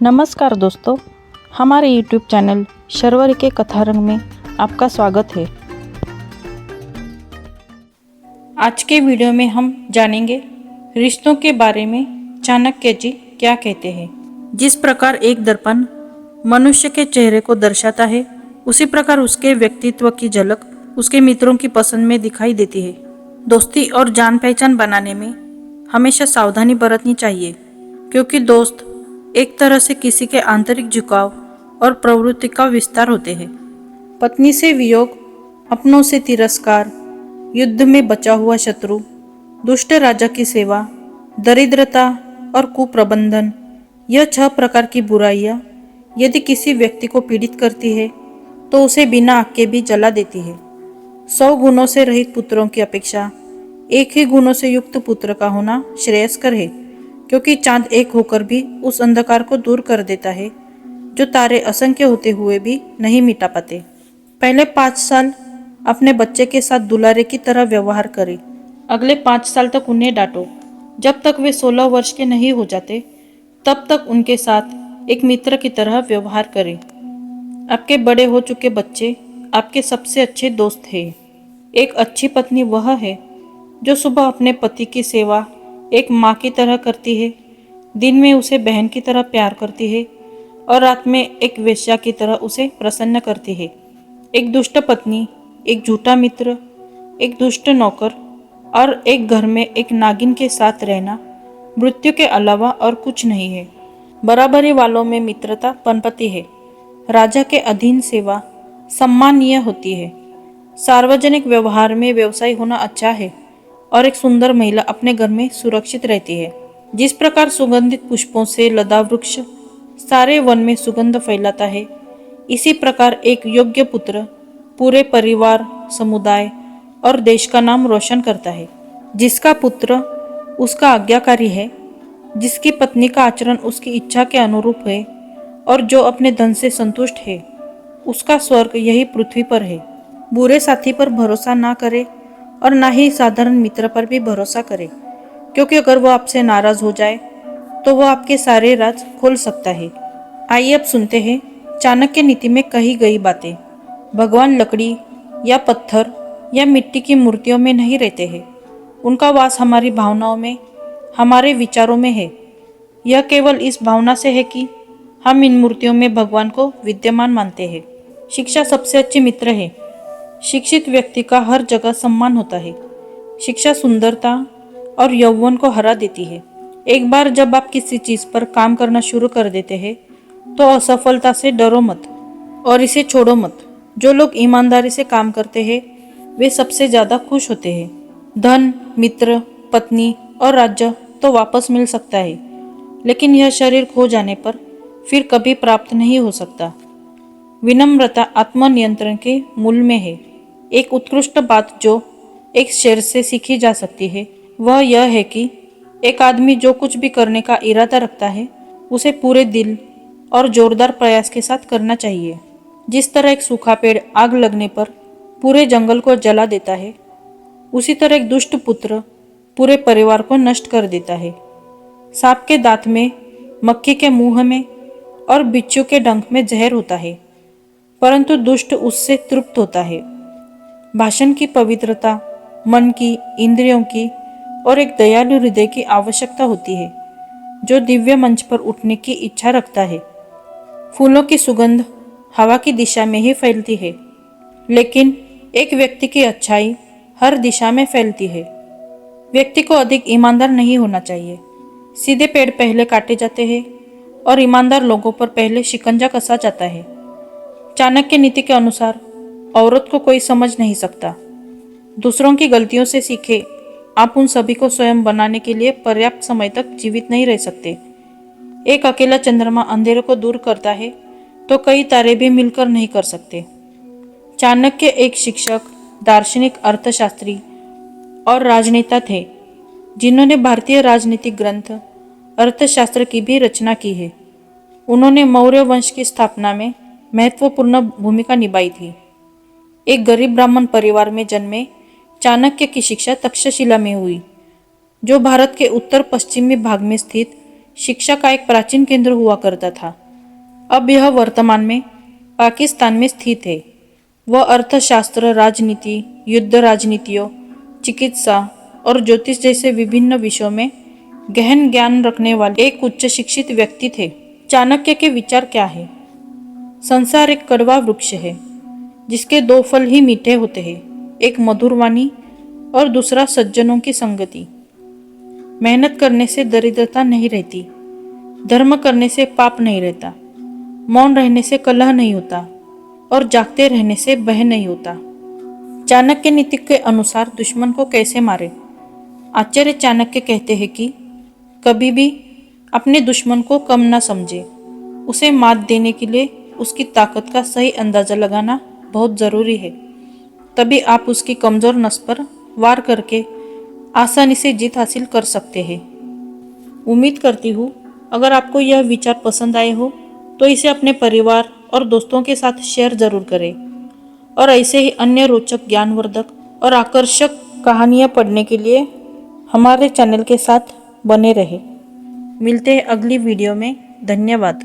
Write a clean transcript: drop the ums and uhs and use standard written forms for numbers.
नमस्कार दोस्तों, हमारे YouTube चैनल शर्वरी के कथारंग में आपका स्वागत है। आज के वीडियो में हम जानेंगे रिश्तों के बारे में चाणक्य जी क्या कहते हैं। जिस प्रकार एक दर्पण मनुष्य के चेहरे को दर्शाता है, उसी प्रकार उसके व्यक्तित्व की झलक उसके मित्रों की पसंद में दिखाई देती है। दोस्ती और जान पहचान बनाने में हमेशा सावधानी बरतनी चाहिए, क्योंकि दोस्त एक तरह से किसी के आंतरिक झुकाव और प्रवृत्ति का विस्तार होते हैं। पत्नी से वियोग, अपनों से तिरस्कार, युद्ध में बचा हुआ शत्रु, दुष्ट राजा की सेवा, दरिद्रता और कुप्रबंधन, यह 6 प्रकार की बुराइयां यदि किसी व्यक्ति को पीड़ित करती है तो उसे बिना आग के भी जला देती है। 100 गुणों से रहित पुत्रों की अपेक्षा एक ही गुणों से युक्त पुत्र का होना श्रेयस्कर है, क्योंकि चांद एक होकर भी उस अंधकार को दूर कर देता है जो तारे असंख्य होते हुए भी नहीं मिटा पाते। पहले 5 साल अपने बच्चे के साथ दुलारे की तरह व्यवहार करें। अगले 5 साल तक उन्हें डांटो। जब तक वे 16 वर्ष के नहीं हो जाते, तब तक उनके साथ एक मित्र की तरह व्यवहार करें। आपके बड़े हो चुके बच्चे आपके सबसे अच्छे दोस्त हैं। एक अच्छी पत्नी वह है जो सुबह अपने पति की सेवा एक माँ की तरह करती है, दिन में उसे बहन की तरह प्यार करती है और रात में एक वेश्या की तरह उसे प्रसन्न करती है। एक दुष्ट पत्नी, एक झूठा मित्र, एक दुष्ट नौकर और एक घर में एक नागिन के साथ रहना मृत्यु के अलावा और कुछ नहीं है। बराबरी वालों में मित्रता पनपती है। राजा के अधीन सेवा सम्मानीय होती है। सार्वजनिक व्यवहार में व्यवसाय होना अच्छा है और एक सुंदर महिला अपने घर में सुरक्षित रहती है। जिस प्रकार सुगंधित पुष्पों से लदा वृक्ष सारे वन में सुगंध फैलाता है, इसी प्रकार एक योग्य पुत्र पूरे परिवार, समुदाय और देश का नाम रोशन करता है। जिसका पुत्र उसका आज्ञाकारी है, जिसकी पत्नी का आचरण उसकी इच्छा के अनुरूप है और जो अपने धन से संतुष्ट है, उसका स्वर्ग यही पृथ्वी पर है। बुरे साथी पर भरोसा ना करे और ना ही साधारण मित्र पर भी भरोसा करे, क्योंकि अगर वह आपसे नाराज हो जाए तो वह आपके सारे राज खोल सकता है। आइए अब सुनते हैं चाणक्य नीति में कही गई बातें। भगवान लकड़ी या पत्थर या मिट्टी की मूर्तियों में नहीं रहते हैं। उनका वास हमारी भावनाओं में, हमारे विचारों में है। यह केवल इस भावना से है कि हम इन मूर्तियों में भगवान को विद्यमान मानते हैं। शिक्षा सबसे अच्छी मित्र है। शिक्षित व्यक्ति का हर जगह सम्मान होता है। शिक्षा सुंदरता और यौवन को हरा देती है। एक बार जब आप किसी चीज पर काम करना शुरू कर देते हैं तो असफलता से डरो मत और इसे छोड़ो मत। जो लोग ईमानदारी से काम करते हैं वे सबसे ज्यादा खुश होते हैं। धन, मित्र, पत्नी और राज्य तो वापस मिल सकता है, लेकिन यह शरीर खो जाने पर फिर कभी प्राप्त नहीं हो सकता। विनम्रता आत्मनियंत्रण के मूल में है। एक उत्कृष्ट बात जो एक शेर से सीखी जा सकती है वह यह है कि एक आदमी जो कुछ भी करने का इरादा रखता है उसे पूरे दिल और जोरदार प्रयास के साथ करना चाहिए। जिस तरह एक सूखा पेड़ आग लगने पर पूरे जंगल को जला देता है, उसी तरह एक दुष्ट पुत्र पूरे परिवार को नष्ट कर देता है। सांप के दांत में, मक्खी के मुंह में और बिच्छू के डंक में जहर होता है, परंतु दुष्ट उससे तृप्त होता है। भाषण की पवित्रता मन की, इंद्रियों की और एक दयालु हृदय की आवश्यकता होती है, जो दिव्य मंच पर उठने की इच्छा रखता है। फूलों की सुगंध हवा की दिशा में ही फैलती है, लेकिन एक व्यक्ति की अच्छाई हर दिशा में फैलती है। व्यक्ति को अधिक ईमानदार नहीं होना चाहिए। सीधे पेड़ पहले काटे जाते हैं और ईमानदार लोगों पर पहले शिकंजा कसा जाता है। चाणक्य नीति के अनुसार औरत को कोई समझ नहीं सकता। दूसरों की गलतियों से सीखे। आप उन सभी को स्वयं बनाने के लिए पर्याप्त समय तक जीवित नहीं रह सकते। एक अकेला चंद्रमा अंधेरे को दूर करता है तो कई तारे भी मिलकर नहीं कर सकते। चाणक्य एक शिक्षक, दार्शनिक, अर्थशास्त्री और राजनेता थे, जिन्होंने भारतीय राजनीतिक ग्रंथ अर्थशास्त्र की भी रचना की है। उन्होंने मौर्य वंश की स्थापना में महत्वपूर्ण भूमिका निभाई थी। एक गरीब ब्राह्मण परिवार में जन्मे चाणक्य की शिक्षा तक्षशिला में हुई, जो भारत के उत्तर पश्चिमी भाग में स्थित शिक्षा का एक प्राचीन केंद्र हुआ करता था। अब यह वर्तमान में पाकिस्तान में स्थित है। वह अर्थशास्त्र, राजनीति, युद्ध राजनीतियों, चिकित्सा और ज्योतिष जैसे विभिन्न विषयों में गहन ज्ञान रखने वाले एक उच्च शिक्षित व्यक्ति थे। चाणक्य के विचार क्या है? संसार एक कड़वा वृक्ष है जिसके दो फल ही मीठे होते हैं, एक मधुर वाणी और दूसरा सज्जनों की संगति। मेहनत करने से दरिद्रता नहीं रहती, धर्म करने से पाप नहीं रहता, मौन रहने से कलह नहीं होता और जागते रहने से भय नहीं होता। चाणक्य नीति के अनुसार दुश्मन को कैसे मारे? आचार्य चाणक्य कहते हैं कि कभी भी अपने दुश्मन को कम ना समझे। उसे मात देने के लिए उसकी ताकत का सही अंदाजा लगाना बहुत ज़रूरी है। तभी आप उसकी कमज़ोर नस पर वार करके आसानी से जीत हासिल कर सकते हैं। उम्मीद करती हूँ अगर आपको यह विचार पसंद आए हो तो इसे अपने परिवार और दोस्तों के साथ शेयर ज़रूर करें और ऐसे ही अन्य रोचक, ज्ञानवर्धक और आकर्षक कहानियाँ पढ़ने के लिए हमारे चैनल के साथ बने रहें। मिलते हैं अगली वीडियो में। धन्यवाद।